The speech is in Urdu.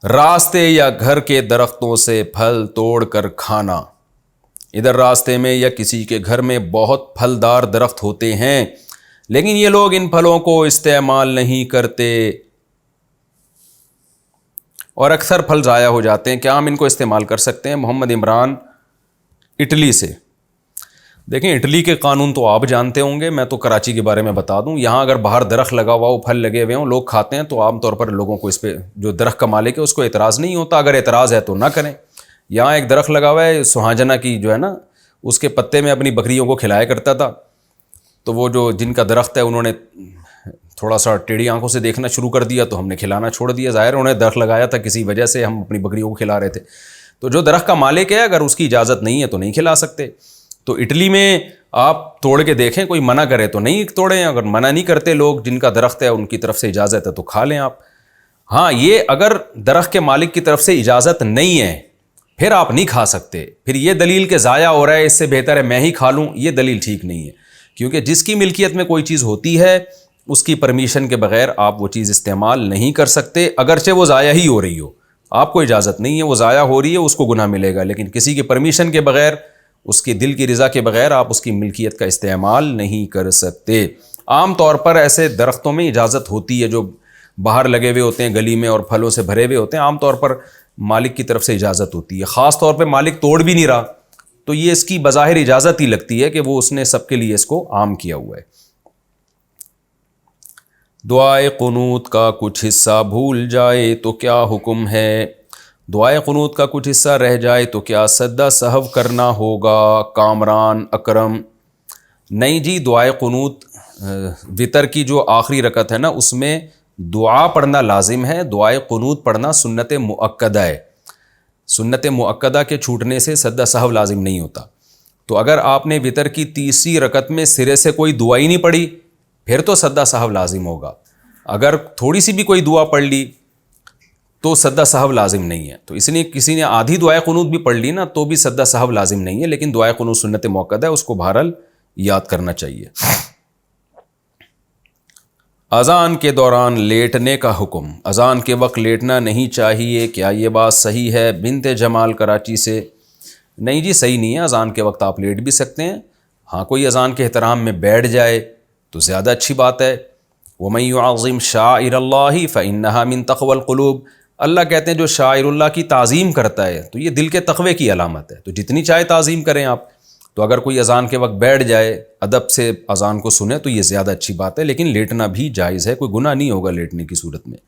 راستے یا گھر کے درختوں سے پھل توڑ کر کھانا۔ ادھر راستے میں یا کسی کے گھر میں بہت پھلدار درخت ہوتے ہیں، لیکن یہ لوگ ان پھلوں کو استعمال نہیں کرتے اور اکثر پھل ضائع ہو جاتے ہیں۔ کیا ہم ان کو استعمال کر سکتے ہیں؟ محمد عمران اٹلی سے۔ دیکھیں، اٹلی کے قانون تو آپ جانتے ہوں گے، میں تو کراچی کے بارے میں بتا دوں۔ یہاں اگر باہر درخت لگا ہوا ہو، پھل لگے ہوئے ہوں، لوگ کھاتے ہیں تو عام طور پر لوگوں کو اس پہ، جو درخت کا مالک ہے اس کو اعتراض نہیں ہوتا۔ اگر اعتراض ہے تو نہ کریں۔ یہاں ایک درخت لگا ہوا ہے سہاجنا کی، جو ہے نا، اس کے پتے میں اپنی بکریوں کو کھلایا کرتا تھا۔ تو وہ جو جن کا درخت ہے انہوں نے تھوڑا سا ٹیڑھی آنکھوں سے دیکھنا شروع کر دیا تو ہم نے کھلانا چھوڑ دیا۔ ظاہر انہوں نے درخت لگایا تھا کسی وجہ سے، ہم اپنی بکریوں کو کھلا رہے تھے۔ تو جو درخت کا مالک ہے اگر اس کی اجازت نہیں ہے تو نہیں کھلا سکتے۔ تو اٹلی میں آپ توڑ کے دیکھیں، کوئی منع کرے تو نہیں توڑیں، اگر منع نہیں کرتے لوگ، جن کا درخت ہے ان کی طرف سے اجازت ہے تو کھا لیں آپ۔ ہاں، یہ اگر درخت کے مالک کی طرف سے اجازت نہیں ہے پھر آپ نہیں کھا سکتے۔ پھر یہ دلیل کہ ضائع ہو رہا ہے اس سے بہتر ہے میں ہی کھا لوں، یہ دلیل ٹھیک نہیں ہے، کیونکہ جس کی ملکیت میں کوئی چیز ہوتی ہے اس کی پرمیشن کے بغیر آپ وہ چیز استعمال نہیں کر سکتے، اگرچہ وہ ضائع ہی ہو رہی ہو، آپ کو اجازت نہیں ہے، وہ ضائع ہو رہی ہے، اس کو گناہ ملے گا، لیکن کسی کی پرمیشن کے بغیر، اس کی دل کی رضا کے بغیر آپ اس کی ملکیت کا استعمال نہیں کر سکتے۔ عام طور پر ایسے درختوں میں اجازت ہوتی ہے جو باہر لگے ہوئے ہوتے ہیں گلی میں اور پھلوں سے بھرے ہوئے ہوتے ہیں، عام طور پر مالک کی طرف سے اجازت ہوتی ہے۔ خاص طور پہ مالک توڑ بھی نہیں رہا تو یہ اس کی بظاہر اجازت ہی لگتی ہے کہ وہ اس نے سب کے لیے اس کو عام کیا ہوا ہے۔ دعائے قنوت کا کچھ حصہ بھول جائے تو کیا حکم ہے؟ دعائے قنوت کا کچھ حصہ رہ جائے تو کیا سجدہ سہو کرنا ہوگا؟ کامران اکرم: نہیں جی، دعائے قنوت وتر کی جو آخری رکعت ہے نا اس میں دعا پڑھنا لازم ہے، دعائے قنوت پڑھنا سنت مؤکدہ ہے۔ سنت مؤکدہ کے چھوٹنے سے سجدہ سہو لازم نہیں ہوتا۔ تو اگر آپ نے وتر کی تیسری رکعت میں سرے سے کوئی دعا ہی نہیں پڑھی پھر تو سجدہ سہو لازم ہوگا۔ اگر تھوڑی سی بھی کوئی دعا پڑھ لی تو سجدہ سہو لازم نہیں ہے۔ تو اس لیے کسی نے آدھی دعائے قنوت بھی پڑھ لی نا تو بھی سجدہ سہو لازم نہیں ہے، لیکن دعائے قنوت سنت مؤکدہ ہے، اس کو بہرحال یاد کرنا چاہیے۔ اذان کے دوران لیٹنے کا حکم: اذان کے وقت لیٹنا نہیں چاہیے، کیا یہ بات صحیح ہے؟ بنت جمال کراچی سے۔ نہیں جی، صحیح نہیں ہے، اذان کے وقت آپ لیٹ بھی سکتے ہیں۔ ہاں، کوئی اذان کے احترام میں بیٹھ جائے تو زیادہ اچھی بات ہے۔ وَمَن يُعَظِّمْ شَعَائِرَ اللَّهِ فَإِنَّهَا مِن تَقْوَى الْقُلُوبِ، اللہ کہتے ہیں جو شاعر اللہ کی تعظیم کرتا ہے تو یہ دل کے تقوی کی علامت ہے، تو جتنی چاہے تعظیم کریں آپ۔ تو اگر کوئی اذان کے وقت بیٹھ جائے، ادب سے اذان کو سنے تو یہ زیادہ اچھی بات ہے، لیکن لیٹنا بھی جائز ہے، کوئی گناہ نہیں ہوگا لیٹنے کی صورت میں۔